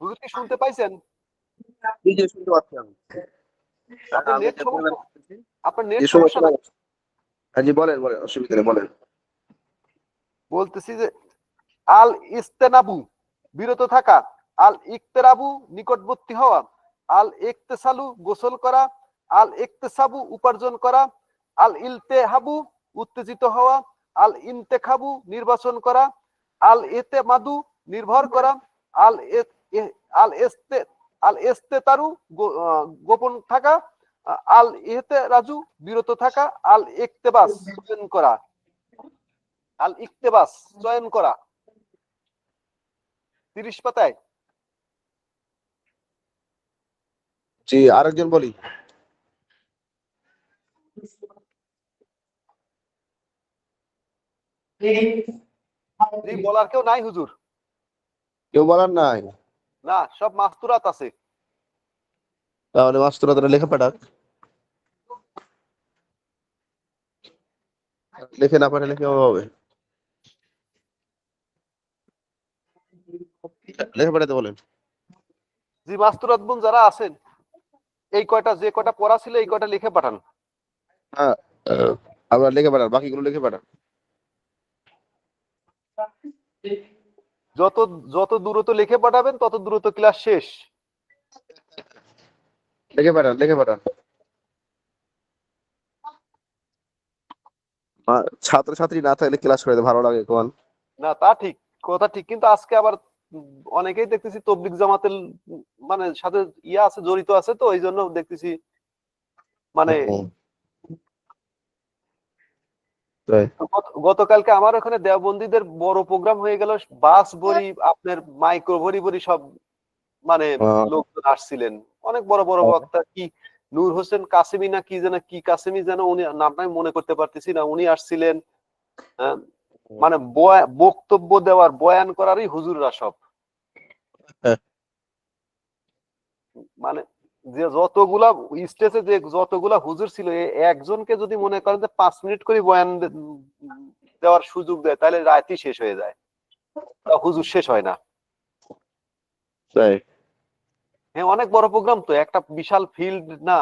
হুজুর কি শুনতে পাইছেন? জি জি শুনতে পাচ্ছি আমি। আপনার আমি নেট যে সমস্যা, বললাম আপনার নেট যে সময় সমস্যা শোনা নাকি? যাচ্ছে। জি বলেন বলেন, অসুবিধা নেই বলেন। বলতেছি যে আল ইস্তেনাবু বিরত থাকা, আল ইকতেরাবু নিকটবর্তী হওয়া, আল ইকতেসালু গোসল করা, আল ইকতেসাবু উপার্জন করা, আল ইলতেহাবু উত্তেজিত হওয়া, আল ইন্তেখাবু নির্বাচন করা, আল ইতেমাদু নির্ভর করা, আল আল এস্তে আল এস্তেতারু গোপন থাকা, আল ইহতে রাজু বিরত থাকা, আল ইকতেবাস চয়ন করা, আল ইকতেবাস চয়ন করা। 30 পাতায়। জি আরেকজন বলি। বলার কেউ নাই হুজুর? কেউ বলার নাই? না, সব মাস্তুরাত আছে। তাহলে মাস্তুরা লেখা পাঠাক। লিখে না পাঠালে কেমন হবে? লেখা পাঠাতে বলেন। জি মাস্তুরাত বোন যারা আছেন, এই কয়টা যে কয়টা পড়া ছিল এই কয়টা লিখে পাঠান। হ্যাঁ আমরা লিখে পাঠান, বাকিগুলো লিখে পাঠান। যত যত দ্রুত লিখে পাঠাবেন তত দ্রুত ক্লাস শেষ। লিখে পাঠান লিখে পাঠান। ছাত্রছাত্রী না থাকলে ক্লাস করে ভালো লাগে কোন? না তা ঠিক, কথা ঠিক, কিন্তু আজকে আবার অনেকেই দেখতেছি তবলিগ জামাতের মানে সাথে ইয়া আছে, জড়িত আছে, তো এই জন্য দেখতেছি মানে গতকালকে আমার ওখানে দেওবন্দীদের বড় প্রোগ্রাম হয়ে গেল, বাস ভরি আপনার মাইক্রো ভরি ভরি সব মানে লোকজন আসছিলেন, অনেক বড় বড় বক্তা, কি নূর হোসেন কাসেমি না কি যেন, কি কাসেমি যেন, উনি নামটা আমি মনে করতে পারতেছি না, উনি আসছিলেন। মানে বক্তব্য দেওয়ার বয়ান করারই হুজুররা সব। মানে যে যতগুলা স্টেজে যে যতগুলা হুজুর ছিল, একজনকে যদি মনে করেন যে 5 মিনিট করে বয়ান দেওয়ার সুযোগ দেয়, তাহলে রাতই শেষ হয়ে যায়, তা হুজুর শেষ হয় না। হ্যাঁ, অনেক বড় প্রোগ্রাম তো, একটা বিশাল ফিল্ড না,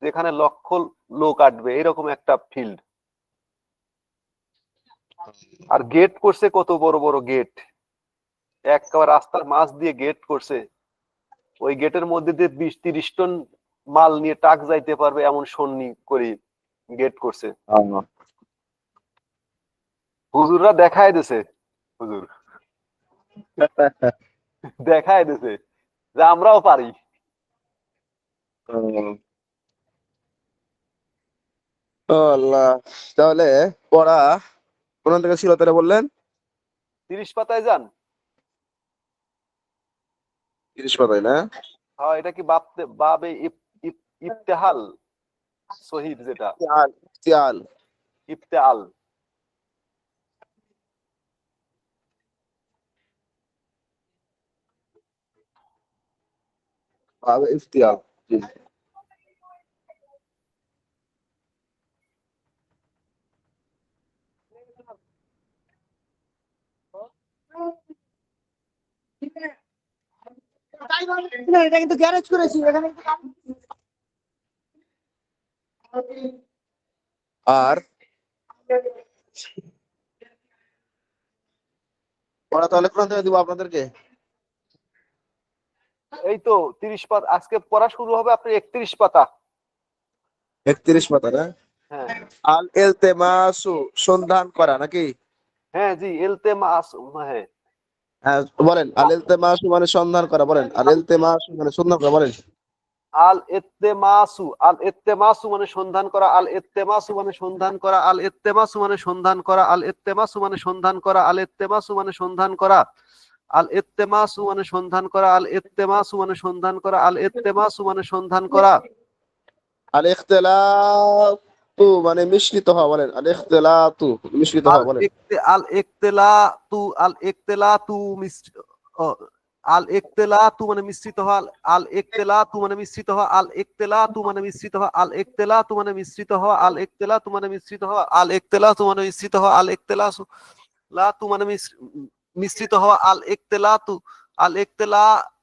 যেখানে লক্ষ লোক আসবে, এরকম একটা ফিল্ড। আর গেট করছে কত বড় বড় গেট, একেবারে রাস্তার মাঝ দিয়ে গেট করছে, ওই গেটের মধ্যে দিয়ে 20-30 টন মাল নিয়ে ট্রাক যাইতে পারবে এমন সন্নি করে গেট করছে। হুজুররা দেখায় দিছে, হুজুর দেখায় দিছে যে আমরাও পারি। আল্লাহ, তাহলে পড়া কোন থেকে ছিল তারা বললেন? 30 পাতায় যান। 30 পাতায় না? হ্যাঁ, এটা কি বাবে ইফতেহাল শহীদ, যেটা ইফতিয়াল। ইফতেহাল। ইফতিয়াল। জি। এটা কিন্তু গ্যারেজ করেছি এখানে। আর পড়া তাহলে কোন থেকে দিব আপনাদেরকে? এই তো 30 পাতা, আজকে পড়া শুরু হবে আপনার 31 পাতা। 31 পাতা না? হ্যাঁ আল ইলতিমাসু সন্ধান করা নাকি? হ্যাঁ জি, ইলতেমাস। হ্যাঁ, হ্যাঁ বলেন, আল ইলতিমাসু মানে সন্ধান করা, বলেন আল ইলতিমাসু মানে সন্ধান করা, বলেন। আল ইত্তেমাসু, আল ইত্তেমাসু মানে সন্ধান করা, আল ইত্তেমাসু মানে সন্ধান করা, আল ইত্তেমাসু মানে সন্ধান করা, আল ইত্তেমাসু মানে সন্ধান করা, আল ইত্তেমাসু মানে সন্ধান করা, আল ইত্তেমাসু মানে সন্ধান করা, আল ইত্তেমাসু মানে সন্ধান করা, আল ইত্তেমাসু মানে সন্ধান করা। আল ইখতিলাতু মানে মিশ্রিত হওয়া, বলেন আল ইখতিলাতু মিশ্রিত আল হওয়া, বলেন। আল ইখতিলাতু, আল ইখতিলাতু আল ইখতিলাতু মানে মিশ্রিত হওয়া, আল ইখতিলাতু মানে মিশ্রিত হওয়া, আল ইখতিলাতু মানে মিশ্রিত হওয়া, আল ইখতিলাতু মানে মিশ্রিত হওয়া, আল ইখতিলাতু মানে মিশ্রিত হওয়া, আল ইখতিলাতু মানে মিশ্রিত হওয়া, আল ইখতিলাতু মানে মিশ্রিত হওয়া, আল ইখতিলাতু, আল ইখতিলা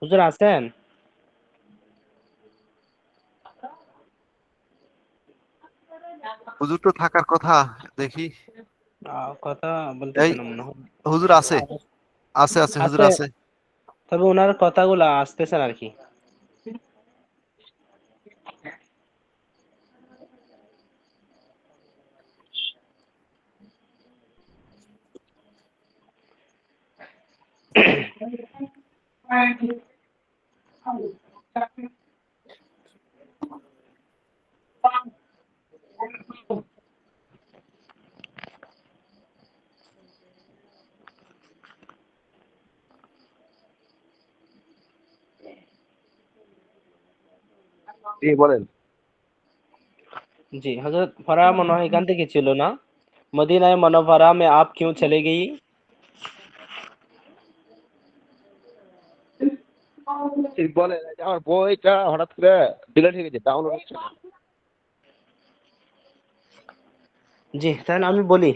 হুজুর আছেন? হুজুর তো থাকার কথা, দেখি। কথা এই বলতেছে না মনে হয়। হুজুর আছে, আছে আছে হুজুর আছে, আছে। তবে ওনার কথাগুলো আসতেছে না আর কি। জি বলেন। জি হযরত ফরা মনে হয় এখান থেকে ছিল না। মদিনায়ে মুনাওয়ারা में आप क्यों चले गई? ঠিক বলেন, এই যে আমার বইটা হঠাৎ করে ডিলিট হয়ে গেছে, ডাউনলোড হচ্ছে না। জি তাহলে আমি বলি।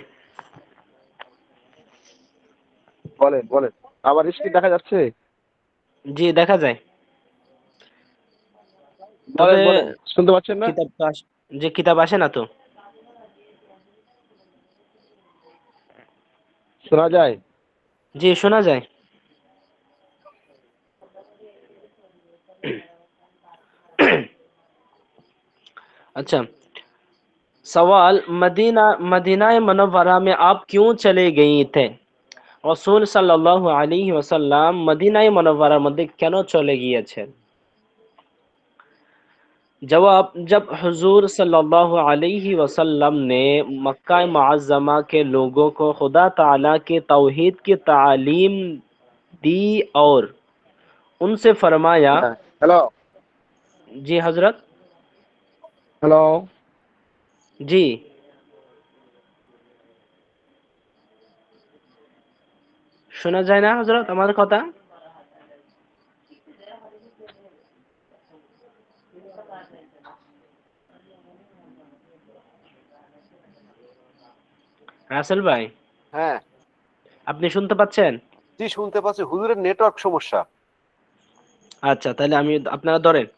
বলেন বলেন। আমার স্ক্রিন দেখা যাচ্ছে? জি দেখা যায়। বলেন তবে বলেন, শুনতে পাচ্ছেন না? কিতাব তো যে কিতাব আসে না তো। শোনা যায়? জি শোনা যায়। अच्छा सवाल मदीना मदीना मुनव्वरा में आप क्यों चले गई थे? রাসূল সাল্লাল্লাহু আলাইহি ওয়াসাল্লাম মদিনায়ে মুনাওয়ারার মধ্যে কেন চলে গিয়েছেন? जवाब, जब हुजूर सल्लल्लाहु अलैहि वसल्लम ने मक्का मुअज़्ज़मा के लोगों को खुदा ताला के तौहीद की तालीम दी और उनसे फरमाया। হ্যাঁ, হ্যালো जी हजरत। হ্যালো। जी শোনা যায় না হজরত আমার কথা? রাসেল ভাই হ্যাঁ, আপনি শুনতে পাচ্ছেন? জি শুনতে পাচ্ছি, হুজুরের নেটওয়ার্ক সমস্যা। আচ্ছা তাহলে আমি আপনারা ধরেন।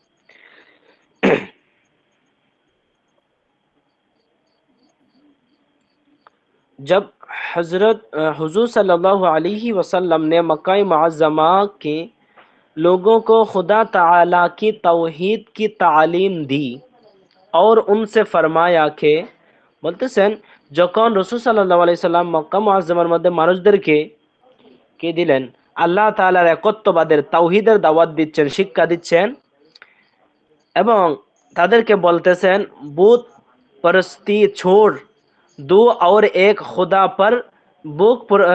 जब हजरत हुजूर सल्लल्लाहु अलैहि वसल्लम ने मक्का मुअज़्ज़मा के लोगों को खुदा ताला की तौहीद की तालीम दी और उनसे फरमाया के বলতেছেন যখন রাসূল সাল্লাল্লাহু আলাইহি সাল্লাম মক্কা মুআজ্জামার মধ্যে মানুষদেরকে কি দিলেন আল্লাহ তাআলার একত্ববাদের তাওহীদের দাওয়াত দিচ্ছেন, শিক্ষা দিচ্ছেন এবং তাদেরকে বলতেছেন বুত परस्ती छोड़ दो और एक खुदा पर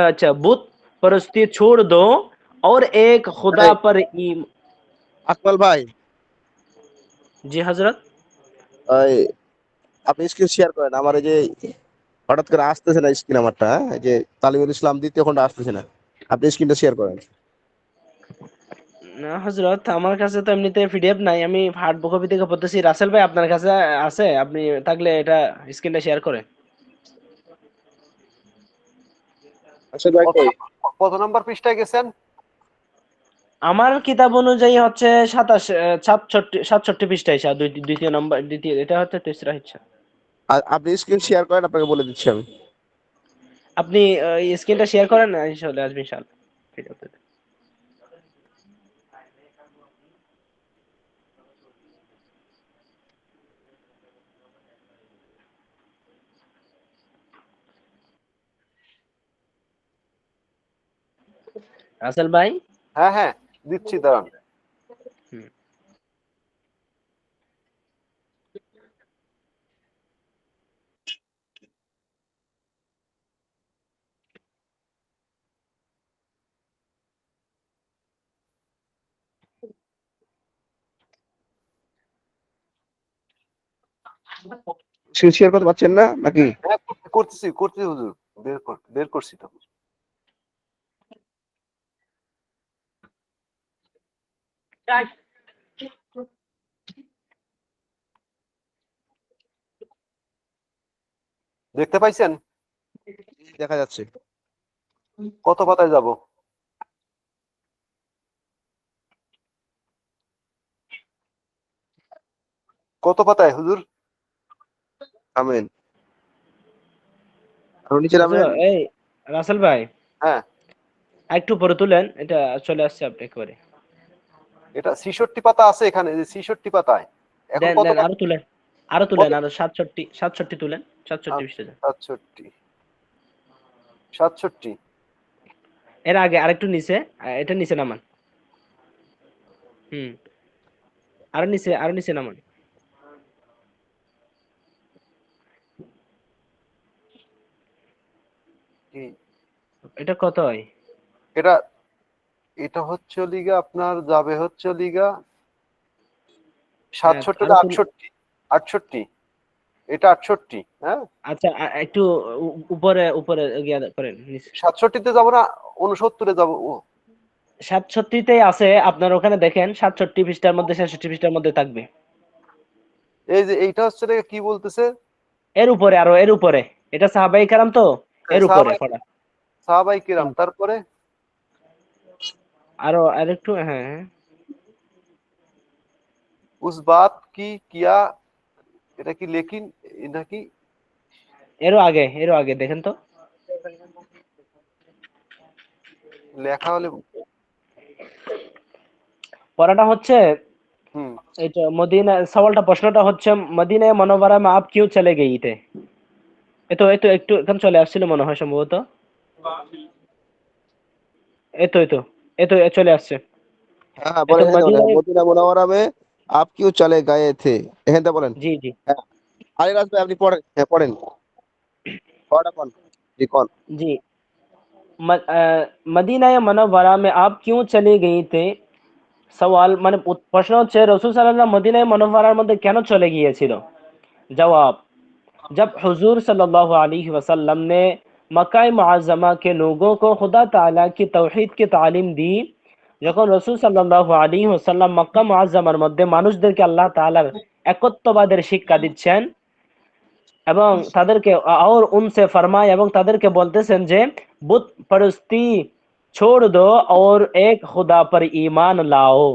अच्छा बुत परस्ती छोड़ दो और एक खुदा এই, पर আকমাল ভাই, जी हजरत। ওই আপনি স্ক্রিন শেয়ার করেন। আমার এই যে হঠাৎ করে আসতেছে না স্ক্রিন আমারটা, হ্যাঁ? এই যে তালিমুল ইসলাম দ্বিতীয় খন্ড আসতেছে না। আপনি স্ক্রিনটা শেয়ার করেন। না হজরত আমার কাছে তো এমনিতে পিডিএফ নাই, আমি হার্ড কপি থেকে পড়তেছি। রাসেল ভাই আপনার কাছে আছে? আপনি থাকলে এটা স্ক্রিনটা শেয়ার করেন। আচ্ছা ভাই কত কই? কত নাম্বার পৃষ্ঠায় গেছেন? আমার কিতাব অনুযায়ী হচ্ছে 67 পৃষ্ঠায় দ্বিতীয় নম্বর, দ্বিতীয় এটা হচ্ছে তেসরা ইচ্ছা। আর আপনি স্ক্রিন শেয়ার করেন, আপনাকে বলে দিচ্ছি আমি। আপনি স্ক্রিনটা শেয়ার করেন না, চলে আসবে ইনশাআল্লাহ। ঠিক আছে। রাসেল ভাই। হ্যাঁ হ্যাঁ, দিচ্ছি, দাঁড়ান। হুম। স্ক্রিন শেয়ার করতে পারছেন না নাকি? হ্যাঁ, করতেছি করতেছি হুজুর, বের করছি তো। দেখতে পাইছেন? দেখা যাচ্ছে। কত পাতায় যাব? কত পাতায় হুজুর? আমেন। আরো নিচে আচ্ছা, নামেন। এই রাসেল ভাই হ্যাঁ, একটু পরে তুলেন, এটা চলে আসছে আপনি একেবারে। এটা 66 পাতা আছে এখানে, যে 66 পাতায়। এখন দেন কত দেন, পাতা? আরো তুলেন, আরো তুলেন, আরো 67 তুলেন, 67 পৃষ্ঠা যান। 67, 67। এর আগে আরেকটু নিচে, এটা নিচে নামান। হুম, আরো নিচে নামান। কি এটা কত হয়? এটা? এটা হচ্ছে লিগা আপনার যাবে হচ্ছে লিগা 67 আরো না তুল। 68? 68, এটা 68। হ্যাঁ, আচ্ছা, একটু উপরে উপরে গিয়া করেন নিচে। 67-তে যাবো না 69-এ যাবো? 67তেই আছে, আপনার ওখানে দেখেন 67 পৃষ্ঠার মধ্যে, 66 পৃষ্ঠার মধ্যে থাকবে। এই যে এইটা হচ্ছে রে, কি বলতেছে? এর উপরে, আরো এর উপরে, এটা সাহাবাই কারাম তো, হ্যাঁ, এর উপরে পড়া। সাহাবাই কিরাম। তারপরে আরো আরেকটু, হ্যাঁ হ্যাঁ। উস বাত কি কিয়া, এটা কি লেকিন নাকি? এরও আগে দেখেন তো। লেখা হলে পড়াটা হচ্ছে হুম, এটা মদিনা, সওয়ালটা প্রশ্নটা হচ্ছে মদিনায় মনোবরা মে আপ কিউ চলে গই থে। এতো একটু এখন চলে আসছিল মনে হয় সম্ভবত। এতো এতো এতো চলে আসছে। হ্যাঁ হ্যাঁ, এতো বলেন, এখানে বলেন, মদিনায়, মদিনা মুনাওয়ারা মে আপ কিউ চলে গায়ে থে, এখান থেকে বলেন। জি জি হ্যাঁ, আলিরাজ ভাই আপনি পড়েন, হ্যাঁ পড়েন, পড়াটা কোন, জি কোন। জি। মদিনায় মনোবরা মে আপ কিউ চলে গই থে, সওয়াল মানে প্রশ্ন হচ্ছে রাসূল সাল্লাল্লাহু আলাইহি ওয়াসাল্লাম মদিনায় মনোবরার মধ্যে কেন চলে গিয়েছিল। जवाब, जब हुजूर सल्लल्लाहु अलैहि वसल्लम ने मक्का मुअज़्ज़मा के लोगों को खुदा ताला की तौहीद की तालीम दी, যখন রাসূল সাল্লাল্লাহু আলাইহি ওয়াসাল্লাম মক্কা মুআজ্জামার মধ্যে মানুষদেরকে আল্লাহ তাআলার একত্ববাদের শিক্ষা দিচ্ছেন এবং তাদেরকে और उनसे फरमाए এবং তাদেরকে বলতেছেন যে বুত परस्ती छोड़ दो और एक खुदा पर ईमान लाओ,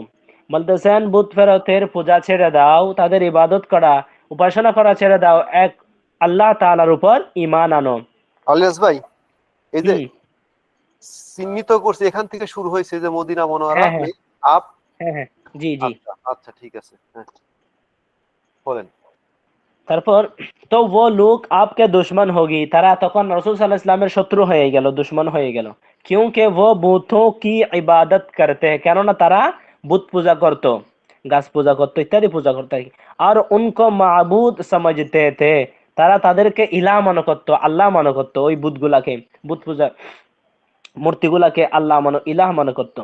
বলতেছেন বুত ফেরতের পূজা ছেড়ে দাও, তাদের ইবাদত করা উপাসনা করা ছেড়ে দাও, এক আল্লাহ তাআলার উপর ঈমান আনো। আলিয়াস ভাই, এই যে হুম, চিহ্নিত করছে এখান থেকে শুরু হয়েছে যে মদিনা মনোয়ারা হ্যাঁ হ্যাঁ মে আপ। হ্যাঁ হ্যাঁ, জি জি। আচ্ছা আচ্ছা, ঠিক আছে, হ্যাঁ বলেন। তারপর তো ও লোক আপকে দুশ্মন होगी, তারা তখন রাসূল সাল্লাল্লাহু আলাইহি ওয়াসাল্লামের শত্রু হয়ে গেল, দুশ্মন হয়ে গেল। क्योंकि वो बुतों की इबादत करते हैं, কেননা তারা বুত পূজা করত, গাছ পূজা করত, ইত্যাদি পূজা করত। আর उनको माबूद समझते थे, তারা তাদেরকে ইলাহ মনে করত, আল্লাহ মনে করত, ওই বুতগুলাকে, বুত পূজা মূর্তিগুলাকে আল্লাহ মনে, ইলাহ মনে করত।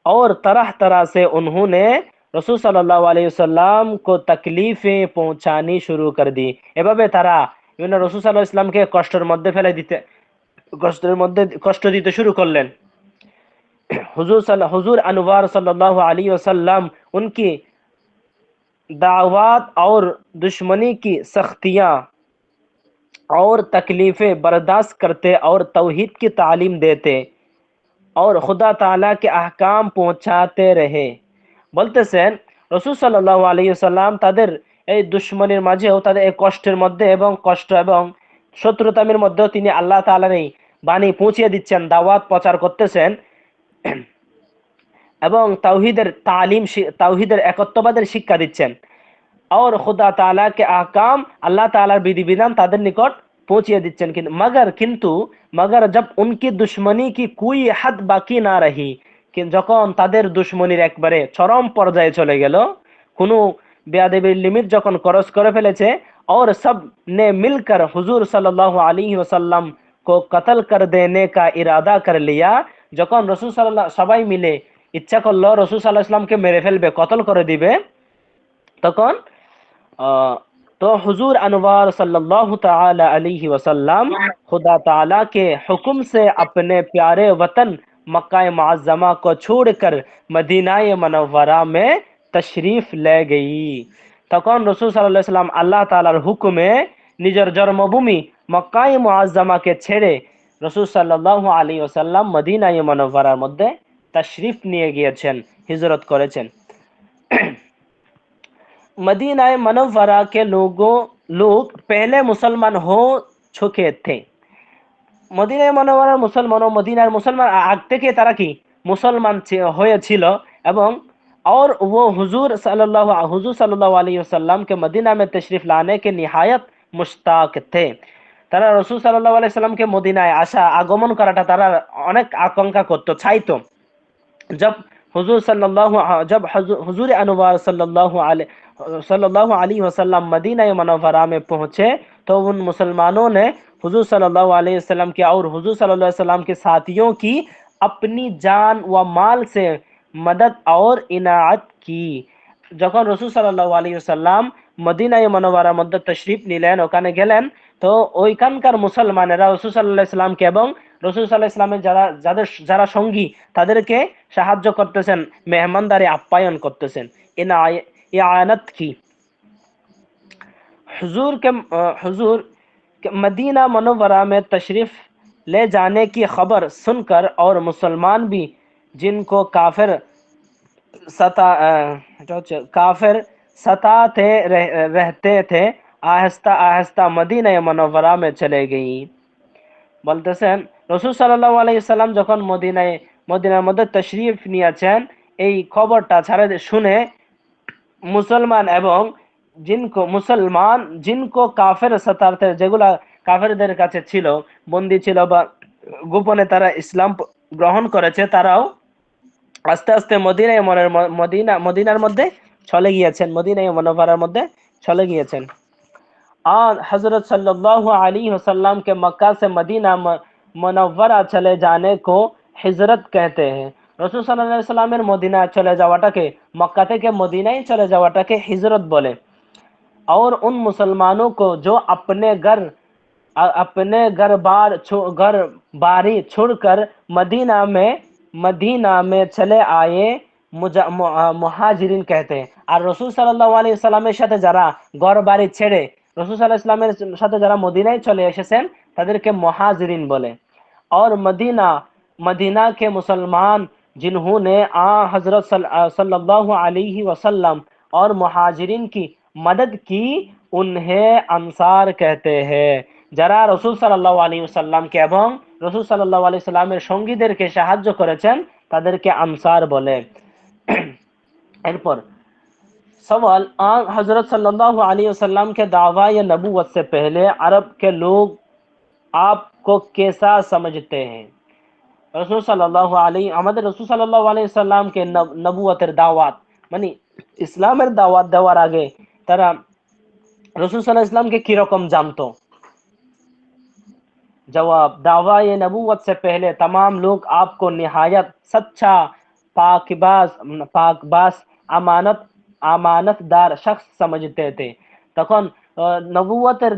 और तरह तरह से उन्होंने রসুল সাল্লাল্লাহু আলাইহি ওয়াসাল্লাম को तकलीफें পৌঁছানি শুরু कर दी, এভাবে তারা বিভিন্ন রসুল সাল্লাল্লাহু আলাইহি ওয়াসাল্লামকে কষ্টের মধ্যে ফেলে দিতে, কষ্টের মধ্যে কষ্ট দিতে শুরু করলেন। हुजूर अनवार सल्लल्लाहु अलैहि वसल्लम उनकी दावत और दुश्मनी की सख्तियां और तकलीफें बर्दाश्त करते और तौहीद की तालीम देते और खुदा ताला के আহকাম পৌঁছাতে রহে। বলতেছেন রাসূল সাল্লাল্লাহু আলাইহি ওয়াসাল্লাম তাদের এই দুশমনের মাঝেও, তাদের এই কষ্টের মধ্যে এবং কষ্ট এবং শত্রুতামের মধ্যেও তিনি আল্লাহ তাআলার এই বাণী পৌঁছিয়ে দিচ্ছেন, দাওয়াত প্রচার করতেছেন এবং তাওহীদের তালিম, তাওহীদের একত্ববাদের শিক্ষা দিচ্ছেন। और खुदा ताला के अहकाम, अल्लाह तालार विधि विधान তাদের নিকট পৌঁছিয়ে দিচ্ছেন। কিন্তু मगर जब उनकी दुश्मनी की कोई हद बाकी ना रही, যখন তাদের দুশমনির একবারে চরম পর্যায়ে চলে গেল, কোনো বেয়াদবির লিমিট যখন ক্রস করে ফেলেছে, और सब ने मिलकर हुजूर सल्लल्लाहु अलैहि वसल्लम को कत्ल कर देने का इरादा कर लिया, যখন রাসূল সাল্লাল্লাহু সবাই মিলে ইচ্ছা করলো রাসূল সাল্লাল্লাহু আলাইহি ওয়াসাল্লামকে মেরে ফেলবে, কতল করে দিবে, তখন तो हुजूर अनवार सल्लल्लाहु ताला अलैहि वसल्लम खुदा ताला के हुक्म से अपने प्यारे वतन मक्का मुअज्जमा को छोड़कर मदीना मुनव्वरा में तशरीफ ले गई। তখন রাসূল সাল্লাল্লাহু আলাইহি ওয়াসাল্লাম আল্লাহ তাআলার হুকুমে নিজের জন্মভূমি মক্কা মুআজ্জামাকে ছেড়ে রাসূল সাল্লাল্লাহু আলাইহি ওয়াসাল্লাম মদিনায়ে মুনাওয়ারার মধ্যে তাশরিফ নিয়ে গিয়েছেন, হিজরত করেছেন। मदीना मनव्वरा के लोग पहले मुसलमान हो चुके थे। মদিনা মনোয়ারার মুসলমান ও মদিনার মুসলমান আগ থেকে তারা কি মুসলমান হয়েছিল এবং और वो हुजूर सल्लल्लाहु अलैहि वसल्लम के मदीना में तशरीफ लाने के निहायत मुश्ताक थे। তারা রাসূল সাল্লাল্লাহু আলাইহি সাল্লামকে মদিনায় আসা আগমন করাটা তারা অনেক আকাঙ্ক্ষা করত, চাইতো। जब जब हुजूर अनवर सल्लल्लाहु अलैहि वसल्लम मदीना मुनव्वरा में पहुंचे तो उन मुसलमानों ने हुजूर सल्लल्लाहु अलैहि वसल्लम के और हुजूर सल्लल्लाहु अलैहि वसल्लम के साथियों की अपनी जान व माल से मदद और इनायत की। যখন রাসূল সাল্লাল্লাহু আলাইহি ওয়াসাল্লাম মদিনায়ে মুনাওয়ারার মধ্যে তাশরীফ নিলেন, ওখানে গেলেন, তো ওইখানকার মুসলমানেরা রাসূল সাল্লাল্লাহু আলাইহি ওয়াসাল্লামকে এবং রাসূল সাল্লাল্লাহু আলাইহি ওয়াসাল্লামের যারা সঙ্গী তাদেরকে সাহায্য করতেছেন, মেহমানদারি আপ্যায়ন করতেছেন, ইআনাত কি। हुजूर के मदीना मुनव्वरा में तशरीफ ले जाने की खबर सुनकर और मुसलमान भी जिनको काफिर सताते रहते थे आहिस्ता आहिस्ता मदीना मुनव्वरा में चले गई। বলতেছেন রাসূল সাল্লাল্লাহু আলাইহি সাল্লাম যখন মদিনার মধ্যে তাশরীফ নিয়েছেন, এই খবরটা শুনে মুসলমান এবং जिनको কাফের সতাতে, যেগুলা কাফেরদের কাছে ছিল, বন্দী ছিল বা গোপনে তারা ইসলাম গ্রহণ করেছে, তারাও আস্তে আস্তে মদিনার মধ্যে চলে গিয়েছেন, মদিনায়ে মুনাওয়ারার মধ্যে চলে গিয়েছেন। और हजरत सल्लल्लाहु अलैहि वसल्लम के मक्का से मदीना मुनव्वरा चले जाने को हिजरत कहते हैं। রাসূল সাল্লাল্লাহু আলাইহি সাল্লামের মদিনা চলে যাওয়াটাকে, মক্কা থেকে মদিনায় চলে যাওয়াটাকে হিজরত বলে। और उन मुसलमानों को जो अपने घर बारी छोड़कर मदीना में चले आए मुहाजिरिन कहते हैं। আর রাসূল সাল্লাল্লাহু আলাইহি সাল্লামের সাথে যারা ঘর বাড়ি ছেড়ে রাসূল সাল্লাল্লাহু আলাইহি সাল্লামের সাথে যারা মদিনায় চলে এসেছেন তাদেরকে মুহাজিরিন বলে। और मदीना के मुसलमान जिन्होंने हजरत सल्लल्लाहु अलैहि वसल्लम और मुहाजिरिन की मदद की उन्हें अंसार कहते हैं। যারা রাসূল সাল্লাল্লাহু আলাইহি ওয়াসাল্লামকে এবং রাসূল সাল্লাল্লাহু আলাইহি সাল্লামের সঙ্গীদেরকে সাহায্য করেছেন তাদেরকে আনসার বলে। এরপর सवाल, हजरत सल्लल्लाहु अलैहि वसल्लम के दावा या नबूवत से पहले अरब के लोग आपको कैसा समझते हैं? রাসূল সাল্লাল্লাহু আলাইহি আমাদের রাসূল সাল্লাল্লাহু আলাইহি সাল্লামকে নবুয়তের দাওয়াত মানে ইসলামের দাওয়াত দেওয়ার আগে তারা রাসূল সাল্লাল্লাহু আলাইহি সাল্লামকে কি রকম জানতো? जवाब, दावा ये नबूवत से पहले तमाम लोग आपको निहायत सच्चा, पाकबाज, আমানতদার শখস समझते थे। তখন নবুয়তের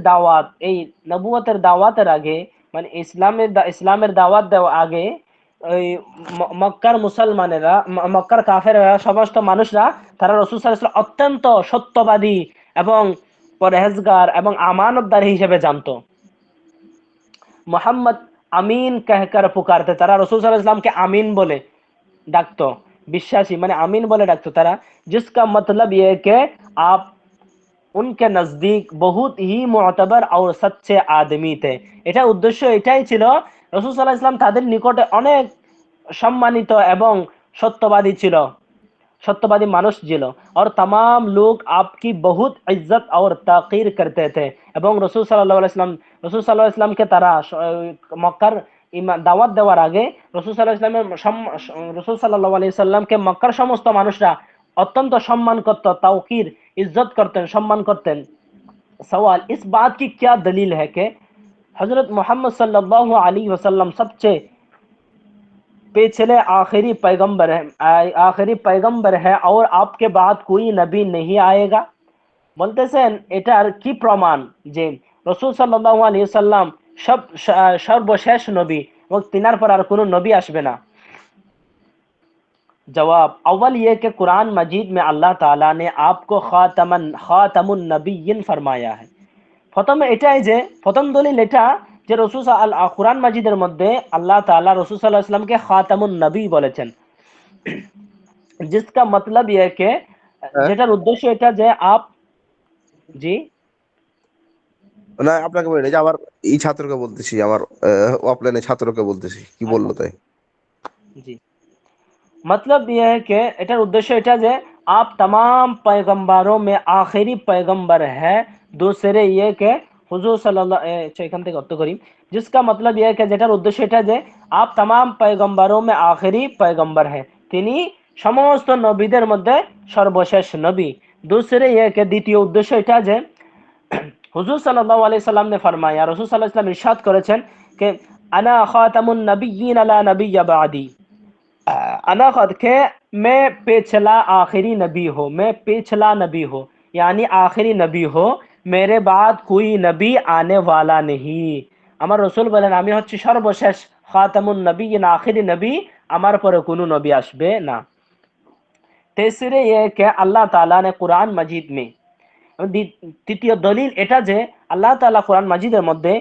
দাওয়াতের আগে মানে ইসলামের দাওয়াত দেওয়ার আগে ওই মক্কার মুসলমানেরা, মক্কার কাফেররা, সমস্ত মানুষরা তারা রাসূল সাল্লাল্লাহু আলাইহি ওয়াসাল্লাম অত্যন্ত সত্যবাদী এবং পরহেজগার এবং আমানতদার হিসেবে জানতো। मोहम्मद আমিন कहकर पुकारते, তারা রাসূল সাল্লাল্লাহু আলাইহি ওয়াসাল্লামকে আমিন বলে ডাকতো, বিশ্বাসী মানে আমিন বলে ডাকতো তারা, जिसका मतलब ये है कि आप उनके नजदीक बहुत ही मुअतबर और सच्चे आदमी थे। এটা উদ্দেশ্য এটাই ছিল রাসূল সাল্লাল্লাহু আলাইহি ওয়াসাল্লাম তাদের নিকটে অনেক সম্মানিত এবং सत्यवादी मानुष ছিল। और तमाम लोग आपकी बहुत इज्जत और ताकीर करते थे। এবং রাসূল সাল্লাল্লাহু আলাইহি ওয়াসাল্লাম কে তারা মক্কার দাওয়াত দেওয়ার আগে রাসূল সাল্লাল্লাহু আলাইহি ওয়াসাল্লাম কে মক্কার সমস্ত মানুষরা অত্যন্ত সম্মান করত, তাওকির, इज्जत करते, सम्मान करते। सवाल, इस बात की क्या दलील है कि हजरत मोहम्मद सल्लल्लाहु अलैहि वसल्लम सबसे पिछले आखिरी पैगंबर है और आपके बाद कोई नबी नहीं आएगा? বলতেছেন এটার কি প্রমাণ যে রাসূল সাল্লাল্লাহু আলাইহি ওয়াসাল্লাম সর্বশেষ নবী এবং তিনার পর আর কোনো নবী আসবে না। जवाब, अव्वल ये कि कुरान मजीद में अल्लाह ताला ने आपको खातमुन नबिय्यिन फरमाया है। প্রথম এটাই যে প্রথম দলিল এটা যে কুরআন মাজিদের মধ্যে আল্লাহ তাআলা রাসূল সাল্লাল্লাহু আলাইহি ওয়াসাল্লামকে খাতামুন নবী বলেছেন, जिसका मतलब यह है कि হ্যাঁ যেটার উদ্দেশ্য এটা যে আপ জি না আপনাকে বলি না, যে আমার এই ছাত্রকে বলতেছি, আমার অফলাইনে ছাত্রকে বলতেছি, কি বললো তাই। जी मतलब यह है कि এটার উদ্দেশ্য এটা যে आप तमाम पैगंबरों में आखिरी पैगंबर है। दूसरे ये कि हुजूर सल्लल्लाहु এখান থেকে অর্থ করি, जिसका मतलब यह है कि যেটার উদ্দেশ্য এটা যে आप तमाम पैगंबरों में आखिरी पैगंबर है, তিনি সমস্ত নবীদের মধ্যে সর্বশেষ নবী। दूसरे ये कि দ্বিতীয় উদ্দেশ্য এটা যে হুজুর সাল্লাল্লাহু আলাইহি সাল্লাম ने फरमाया, রাসূল সাল্লাল্লাহু আলাইহি সাল্লাম ইরশাদ করেছেন कि আনা খাতামুন নবিয়্যিন লা নবিয়্য বা'দি, अना खुद के मैं पिछला आखिरी नबी हो, मैं पिछला नबी हो, यानी आखिरी नबी हो, मेरे बाद कोई नबी आने वाला नहीं। আমার রসুল বলেন আমি হচ্ছি সর্বশেষ খাতামুন নবিয়্যিন, আখিরি নবী, আমার পরে কোনো নবী আসবে না। तीसरे ये कि अल्लाह ताला ने कुरान मजीद में তৃতীয় দলিল এটা যে আল্লাহ তাআলা কোরআন মাজিদের মধ্যে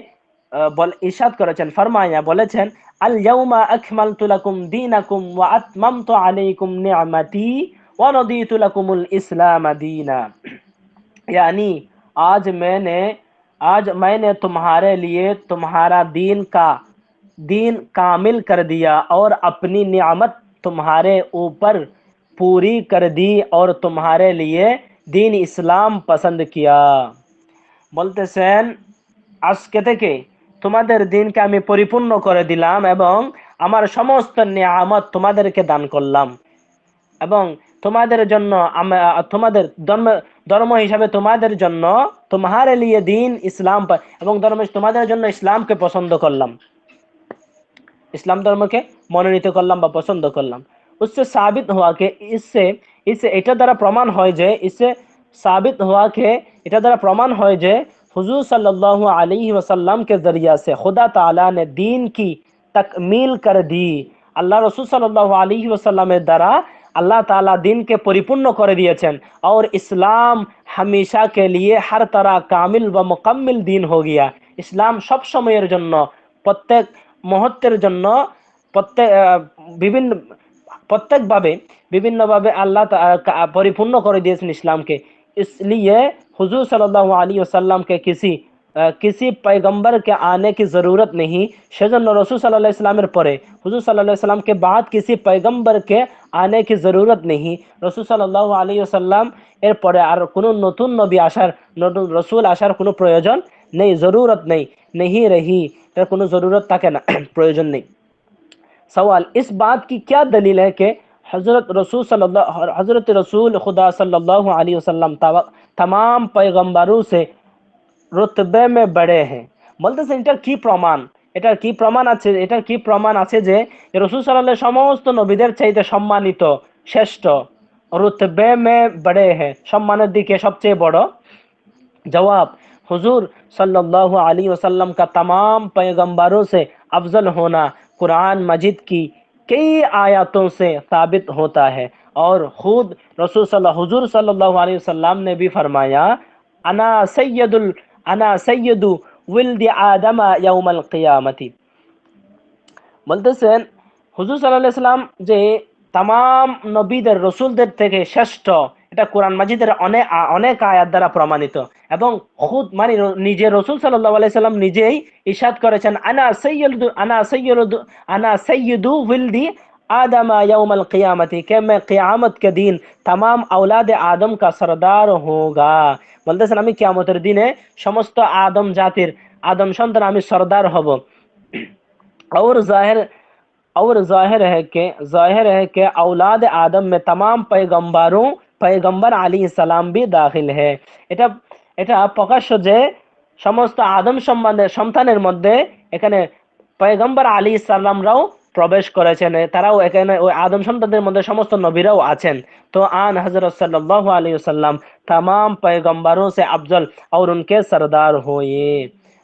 ইরশাদ করেছেন, ফরমায়া বলেছেন আল ইয়াউমা আকমালতু লাকুম দীনাকুম ওয়া আতমামতু আলাইকুম নি'মাতি ওয়া রাদিতু লাকুমুল ইসলাম দীনা, यानी आज मैंने तुम्हारे लिए तुम्हारा दीन कामिल कर दिया और अपनी नियामत तुम्हारे ऊपर पूरी कर दी और तुम्हारे लिए दीन इस्लाम पसंद किया। বলতেছেন আজকে থেকে তোমাদের দিনকে আমি পরিপূর্ণ করে দিলাম এবং আমার সমস্ত নিয়ামত তোমাদেরকে দান করলাম এবং তোমাদের জন্য তোমাদের ধর্ম হিসাবে তোমাদের জন্য তোমারে লিয়ে দিন ইসলাম এবং তোমাদের জন্য ইসলামকে পছন্দ করলাম, इस्लाम धर्म के मनोनीत करलाम बा पसंद करलाम। उससे साबित हुआ कि इससे এটা দ্বারা প্রমাণ হয় যে इससे साबित हुआ कि এটা দ্বারা প্রমাণ হয় যে हुजूर सल्लल्लाहु अलैहि वसल्लम के जरिया से खुदा ताला ने दीन की तकमील कर दी। আল্লাহ রসুল সাল্লাল্লাহু আলাইহি ওয়াসাল্লামের দ্বারা আল্লাহ তাআলা দিনকে পরিপূর্ণ করে দিয়েছেন और इस्लाम हमेशा के लिए हर तरह कामिल व मुकम्मिल दीन हो गया। इस्लाम सब সময়ের জন্য প্রত্যেক মুহূর্তের জন্য বিভিন্নভাবে আল্লাহ পরিপূর্ণ করে দিয়েছেন ইসলামকে। इसलिए हुजूर सल्लल्लाहु अलैहि वसल्लम के किसी पैगंबर के आने की ज़रूरत नहीं। সেজন্য রাসূল সাল্লাল্লাহু আলাইহি ওয়াসাল্লামের পরে হুজুর সাল্লাল্লাহু আলাইহি ওয়াসাল্লাম के बाद किसी पैगंबर के आने की ज़रूरत नहीं। রাসূল সাল্লাল্লাহু আলাইহি ওয়াসাল্লাম এর পরে আর কোনো নতুন নবী আসার, নতুন রাসূল আসার কোনো প্রয়োজন নেই, ज़रूरत नहीं रही, এর কোনো ज़रूरत থাকে না, প্রয়োজন নেই। सवाल, इस बात की क्या दलील है कि हज़रत रसूल खुदा सल्लल्लाहु अलैहि वसल्लम तमाम पैगंबरों से রুতবে মে বড়ে হ্যাঁ? বলতেছেন এটার কি প্রমাণ আছে যে রাসূল সাল্লাল্লাহু সমস্ত নবীদের চাইতে সম্মানিত, শ্রেষ্ঠ, রুতবে মে বড়ে হ্যাঁ, সম্মানের দিকে সবচেয়ে বড়। जवाब, हुजूर सल्लल्लाहु अलैहि वसल्लम का तमाम पैगंबरों से अफजल होना कुरान मजिद की कई आयतों से साबित होता है और खुद हुजूर सल्लल्लाहु अलैहि वसल्लम ने भी फरमाया अना सैयदु विल्द आदम यौमल कियामती। বলতেছেন হুজুর সাল্লাল্লাহু আলাইহি সাল্লাম যে तमाम নবীদের রসুলদের থেকে শ্রেষ্ঠ, এটা কোরআন মাজিদের অনেক আয়াত দ্বারা প্রমাণিত এবং খুদ মানে নিজে রাসূল সাল্লাল্লাহু আলাইহি সাল্লাম নিজেই ইরশাদ করেছেন আনা সাইয়্যিদু विल्दी आदम यौमल कियामती, कि मैं कियामत के दिन तमाम औलाद आदम का सरदार होगा। বলতেছেন আমি কিয়ামতের দিনে সমস্ত আদম জাতির আদম সন্তান আমি সরদার হব। और जाहिर है कि औलाद आदम में तमाम पैगंबर अलैहिस्सलाम भी दाखिल है। এটা প্রকাশ্য যে সমস্ত আদম সন্তানের মধ্যে এখানে পয়গম্বর আলাইহিস সালামরাও প্রবেশ করেছেন, তারাও এখানে ওই আদম সন্তানদের মধ্যে সমস্ত নবীরাও আছেন। तो आन हजरत सल्लल्लाहु अलैहि वसल्लम तमाम पैगंबरों से अफजल और उनके सरदार हुए।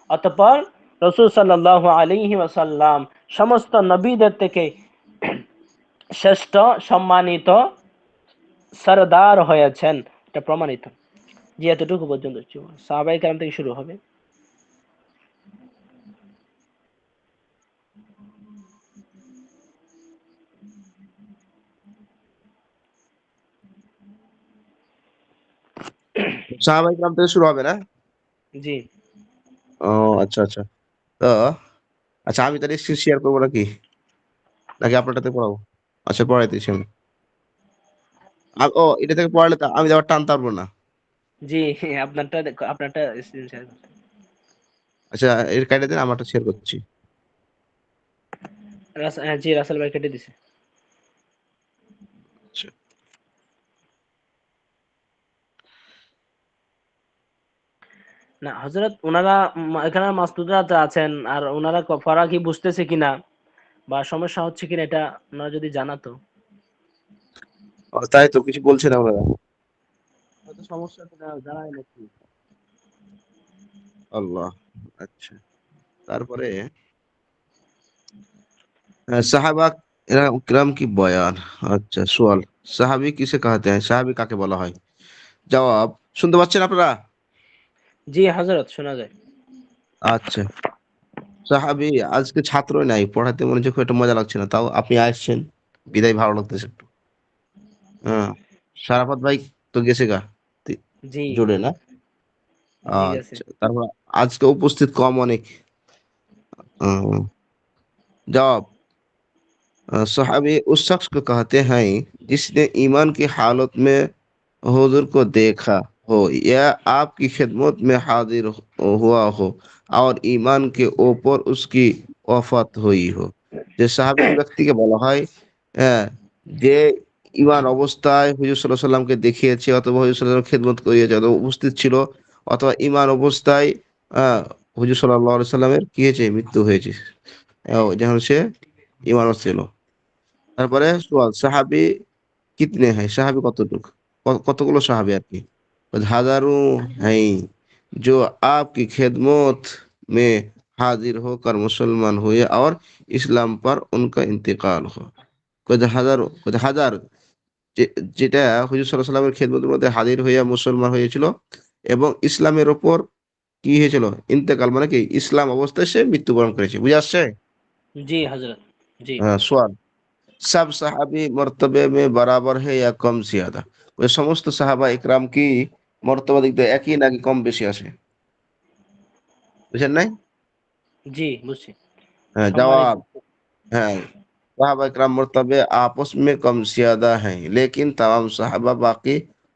অতঃপর রাসূল সাল্লাল্লাহু আলাইহি ওয়াসাল্লাম সমস্ত নবীদের থেকে শ্রেষ্ঠ, সম্মানিত, সরদার হয়েছেন, এটা প্রমাণিত। জি এতটুকু পর্যন্ত সাহাবায়ে কেরাম থেকে শুরু হবে। সাহাবায়ে কেরাম থেকে শুরু হবে না? জি ও আচ্ছা, আচ্ছা। তো আচ্ছা আমি তাহলে স্ক্রিন শেয়ার করব নাকি? নাকি আপনারটাতে পড়াবো? আচ্ছা পড়াইতেছি আমি। ও এটা থেকে পড়ালে তো আমি তো আবার টানতে পারবো না। জি আপনারটা স্ক্রিন শেয়ার করতে। আচ্ছা এর কাইটা দেন আমারটা শেয়ার করছি। জি রাসেল ভাই কেটে দিছে। আচ্ছা। না হযরত ওনারা এখানে মাসতুদরা আছেন আর ওনারা পড়া কি বুঝতেছে কিনা বা সমস্যা হচ্ছে কিনা এটা ওনারা যদি জানাতো। তাই তো কিছু বলছে না ওনারা। হয়তো সমস্যা জানায় নাকি? আল্লাহ। আচ্ছা। তারপরে সাহাবা কিরাম কি বয়ান। আচ্ছা সোয়াল সাহাবী কিসে कहते हैं সাহাবী কাকে বলা হয়? জবাব শুনতে পাচ্ছেন আপনারা? জি হযরত শোনা যায়। আচ্ছা সাহাবী আজকে ছাত্রই নাই পড়াতে মনে হচ্ছে খুব একটা মজা লাগছে না তাও আপনি আসছেন বিদায় ভালো লাগতেছে একটু হ্যাঁ সারাফত ভাই তো গেছে গা জি জুড়ে না জি গেছে। আচ্ছা তারপর আজকে উপস্থিত কম অনেক আহ, जवाब सहाबी उस शख्स को कहते हैं जिसने ईमान की हालत में हुजूर को देखा हो या आपकी खिदमत में हाजिर हुआ हो और ईमान के ऊपर उसकी वफात हुई हो যে সাহাবী ওই ব্যক্তিকে বলা হয় যে ঈমান অবস্থায় হুজুর সাল্লাল্লাহু আলাইহি সাল্লামকে দেখিয়েছে অথবা হুজুর সাল্লাল্লাহু আলাইহি খেদমত করিয়েছে অথবা উপস্থিত ছিল অথবা ঈমান অবস্থায় আহ হুজুর সাল্লাল্লাহু আলাইহি সাল্লামের কি হয়েছে মৃত্যু হয়েছে যখন সে ঈমান ছিল তারপরে সোয়াল সাহাবী कितने हैं साहबी কতটুক কতগুলো সাহাবী আর কি हजारों हैं जो आपकी खिदमत में हाजिर होकर मुसलमान हुए और इस्लाम पर उनका इंतकाल हो হাজার যেটা হুজুর সাল্লাল্লাহু আলাইহি সাল্লামের খেদমতের মধ্যে হাজির হইয়া মুসলমান হয়েছিল এবং ইসলামের উপর কি হয়েছিল ইন্তেকাল মানে কি ইসলাম অবস্থায় সে মৃত্যুবরণ করেছে বুঝে আসছে জি হযরত জি সোয়াল सब সাহাবী মর্তবে মে বরাবর হে ইয়া কম জিয়াদা ওই সমস্ত সাহাবা ইকরাম কি মর্তবা দিক দিয়ে একই নাকি কম বেশি আছে বুঝেন নাই জি বুঝছি। হ্যাঁ সম্মানিত। জবাব হ্যাঁ साहबा इकराम मर्तबे आपस में कम ज्यादा हैं लेकिन तमाम साहबा बाकी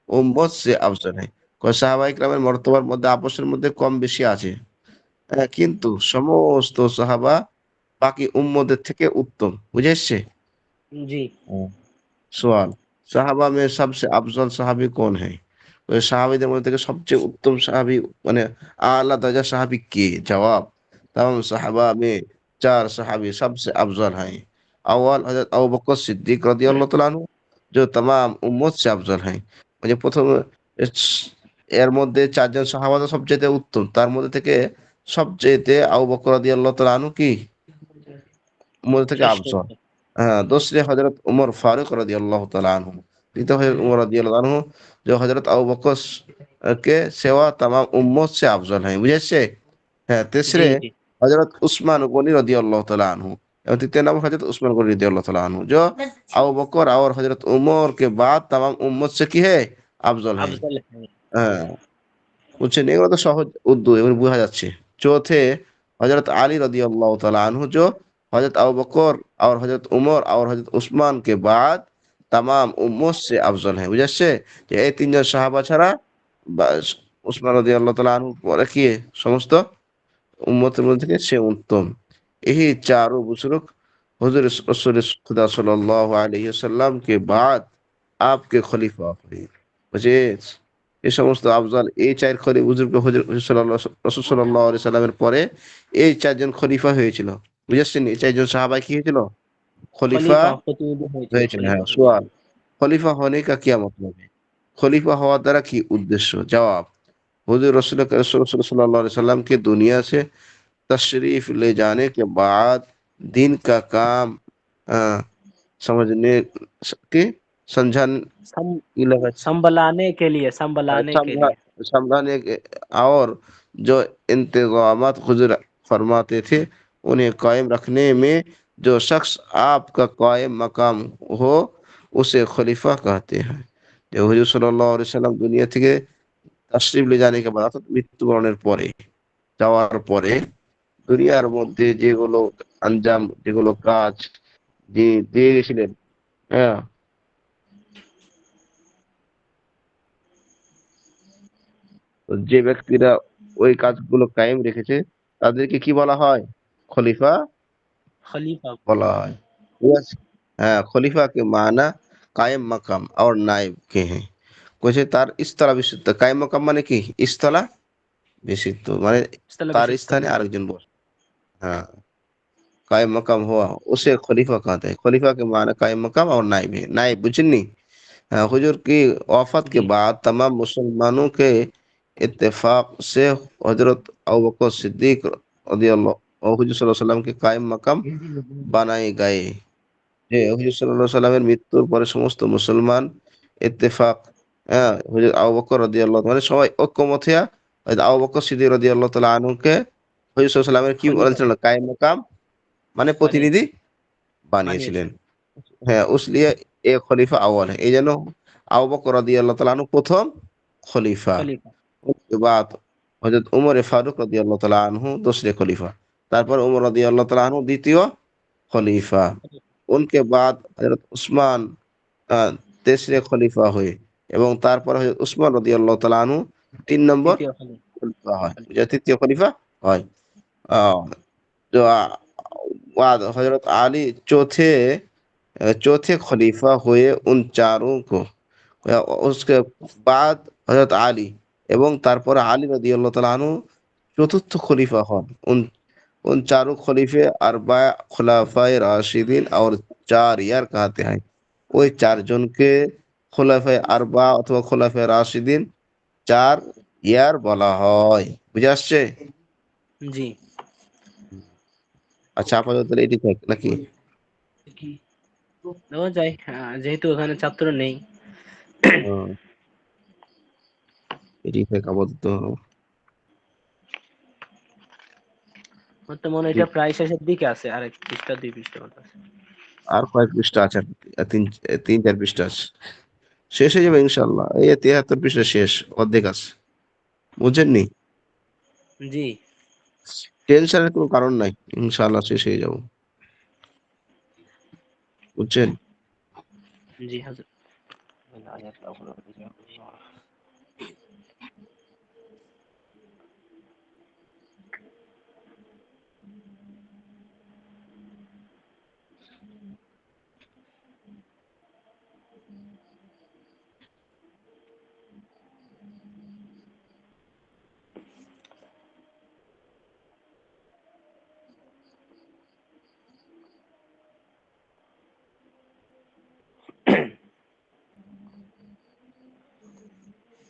उम्मत से अफजल हैं কয় সাহাবা ইকরামের মর্তবার মধ্যে আপসের মধ্যে কম বেশি আছে কিন্তু সমস্ত সাহাবা বাকি উম্মদের থেকে উত্তম বুঝে এসছে জি सवाल साहबा में सबसे अफजल साहबी कौन है ওই সাহাবীদের মধ্যে থেকে সবচেয়ে উত্তম সাহাবী মানে আলা দরজা সাহাবী কে জবাব तमाम साहबा में चार साहबी सबसे अफजल हैं अव्वल हजरत अबू बकर सिद्दीक রাদিয়াল্লাহু তাআলা আনহু जो तमाम उम्मत से अफजल हैं মানে প্রথম এর মধ্যে চারজন সাহাবা তো সবচেয়ে উত্তম তার মধ্যে থেকে সবচেয়ে আবু বকর রাদিয়াল্লাহু তাআলা আনহু কি মধ্যে থেকে শ্রেষ্ঠ। अफजल दूसरे हजरत उमर फारूक रदी अल्लाह तआला अन्हु तीसरे हजरत उमर रदी अल्लाह अन्हु जो हजरत अबू बकर के सेवा तमाम उम्मत से अफजल हैं বুঝেছে হ্যাঁ জি तीसरे জি हजरत उस्मान गनी रदी अल्लाह तआला अन्हु और तृतीय नाम हजरत उस्मान गनी रदी अल्लाह तआला अन्हु जो अबू बकर और हजरत उमर के बाद तमाम उम्मत से की है अफजल हैं আফজাল হ্যাঁ। হ্যাঁ বুঝছেন এগুলো তো সহজ উর্দু এগুলো বোঝা যাচ্ছে চৌথে हजरत अली रदी अल्लाह तआला अन्हु जो हजरत अबू बकर और हजरत उमर और हजरत उस्मान के बाद तमाम उम्मत से अफजल हैं বুঝে আসছে যে এই তিনজন সাহাবা ছাড়া উসমান রাদিয়াল্লাহু তাআলা আনহু পরে কি সমস্ত উম্মতের মধ্যে থেকে সে উত্তম यही चारों बुजुर्ग हुजूर रसूल खुदा सल्लल्लाहु अलैहि वसल्लम के बाद आपके खलीफा हुए বুঝে এই সমস্ত আফজাল এই চার বুজুর্গ রাসূল সাল্লাল্লাহু আলাইহি সাল্লামের পরে এই চারজন খলিফা হয়েছিল বুঝেছেন এই চারজন সাহাবা কি হয়েছিল খলিফা খলিফা প্রতিনিধি হয়েছিল হয়েছিল খলিফা হ্যাঁ হয়েছিল। সোয়াল খলিফা होने का क्या मतलब है खलीफा হওয়ার দ্বারা কি উদ্দেশ্য জবাব हुजूर रसूल सल्लल्लाहु अलैहि वसल्लम के दुनिया से तशरीफ ले जाने के बाद दिन का काम अ, समझने के समझाने सम, की लगा संभलाने के समझा लिए समझाने के और जो इंतजामात हुजूर फरमाते थे उन्हें कायम रखने में जो शख्स आपका कायम मकाम हो उसे खलीफा कहते हैं जो हुजूर सल्लल्लाहु अलैहि वसल्लम दुनिया থেকে তাশরিফ ले जाने के बाद অর্থাৎ মৃত্যুবরণের পরে, যাওয়ার পরে দুনিয়ার মধ্যে যেগুলো আঞ্জাম, যেগুলো কাজ দিয়ে গেছিলেন, হ্যাঁ, তো যে ব্যক্তিরা ওই কাজগুলো কায়েম রেখেছে তাদেরকে কি বলা হয়? খলিফা खलीफा বলা হয়। ঠিক আছে? হ্যাঁ, খলিফা के माना कायम मकाम और नायब के हैं। কইছে তার ইস্তলা বিশুদ্ধ, কায়েম মাকাম মানে কি? ইস্তলা বিশুদ্ধ মানে इस्तेलाह তার विशुद्ध স্থানে আরেকজন বসে। হ্যাঁ, कायम मकाम हुआ उसे खलीफा कहते हैं। खलीफा के माना कायम मकाम और नायब है। नायब बुझनी? हुजूर की वफात के जी बाद तमाम मुसलमानों के इत्तेफाक से हजरत अबू बकर सिद्दीक रदियल्लाहु और हुजूर सल्लल्लाहु अलैहि वसल्लम के कायम मकाम বানায়ে গায়ে যে হুজুর সাল্লাল্লাহু আলাইহি সাল্লামের মৃত্যুর পরে সমস্ত মুসলমান ইত্তেফাক, হ্যাঁ, হুজুর আবু বকর রাদিয়াল্লাহু মানে সবাই ঐক্যমত হইয়া আবু বকর সিদ্দিক রাদিয়াল্লাহু তাআলা আনহুকে হুজুর সাল্লাল্লাহু আলাইহি সাল্লামের কি खलीफा বলেছিলেন? কায়েম মাকাম মানে बने প্রতিনিধি बने বানিয়েছিলেন। হ্যাঁ, উসলিয়ে এ খলিফা আউয়াল है। এই জন্য আবু বকর রাদিয়াল্লাহু তাআলা আনহু প্রথম খলিফা। खलीफा उसके बाद হযরত উমর ফারুক রাদিয়াল্লাহু তাআলা আনহু दूसरे খলিফা। তারপর উমর রাদিয়াল্লাহু তাআলা আনহু দ্বিতীয় খলিফা। उनके बाद হযরত উসমান আ তেসরে খলিফা হয়ে এবং তারপর হযরত উসমান রাদিয়াল্লাহু তাআলা আনহু ৩ নম্বর तृतीय खलीफा খলিফা হয়। যে তৃতীয় খলিফা হয়। আ जो बाद हज़रत आली चौथे खलीफा हुए उन चारों को उसके बाद हज़रत आली এবং তারপরে আলী রাদিয়াল্লাহু তাআলা আনহু চতুর্থ খলিফা হন। उन चारों खलीफे अरबा खुलाफाए राशिदीन और 4 यार कहते हैं। ওই 4 জনকে খোলাফায়ে আরবা অথবা খোলাফায়ে রাশিদিন 4 ইয়ার বলা হয়। বুঝে আসছে? जी আচ্ছা, আপাতত এটি থাক নাকি? দেওয়া যায় যেহেতু ওখানে ছাত্র নেই হুম, এটি থাক আপাতত। আমার তো মনে হয় এটা প্রায় শেষের দিকে আছে, আর এক পৃষ্ঠা 2 পৃষ্ঠা মতো আছে। আর কয়েক পৃষ্ঠা আছে? আর 3-4 পৃষ্ঠা আছে। শেষ হয়ে যাবে ইনশাআল্লাহ। এই 73 পৃষ্ঠা শেষ, অর্ধেক আছে। বুঝেননি? জি টেনশনের কোনো কারণ নাই। ইনশাআল্লাহ শেষ হয়ে যাব। বুঝছেন? জি হাজর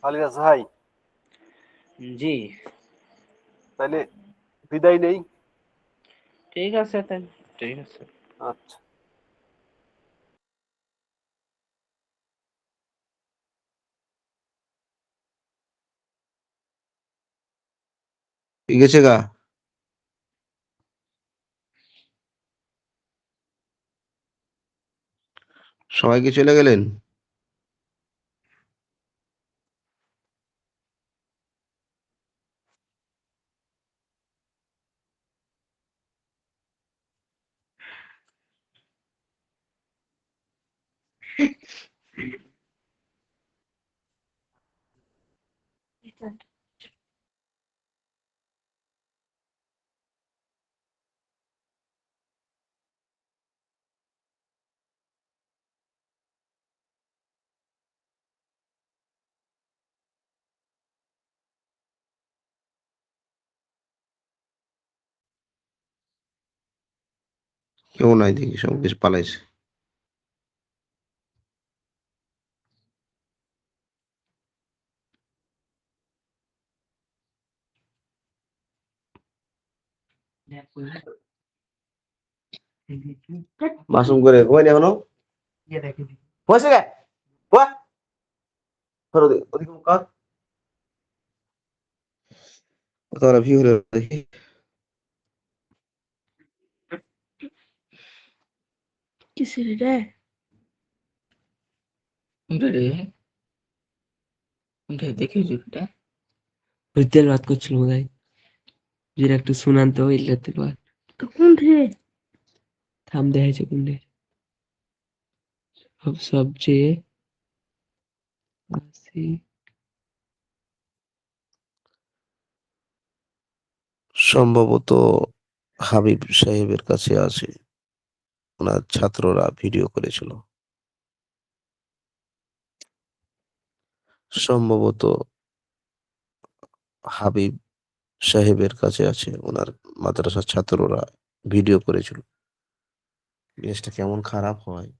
আলিরাজ ভাই, জি তাহলে বিদায় নেই। ঠিক আছে তাহলে, ঠিক আছে। আচ্ছা। ঠিক আছে গা? সবাই কি চলে গেলেন? কেউ নাই দেখি, সব কিছু পালাইছে। মাসুম করে ঘুমায়নি এখনো? হয়েছে গে? ওয়া! ধর ওদিকে মুখ কর। কতটা ভিউ হলো দেখি। কিসের রে? রে দেখি এটা ওই তেল ভাত করছিল বোধ হয়, যেটা একটু শুনান তো ইল্লাতে পার কোন রে? থাম দেখাইছে কোনটা সবচেয়ে আসি সম্ভবত হাবিব সাহেবের কাছে আছে, ওনার ছাত্ররা ভিডিও করেছিল। সম্ভবত হাবিব সাহেবের কাছে আছে, ওনার মাদ্রাসার ছাত্ররা ভিডিও করেছিল। জিনিসটা কেমন খারাপ হয়।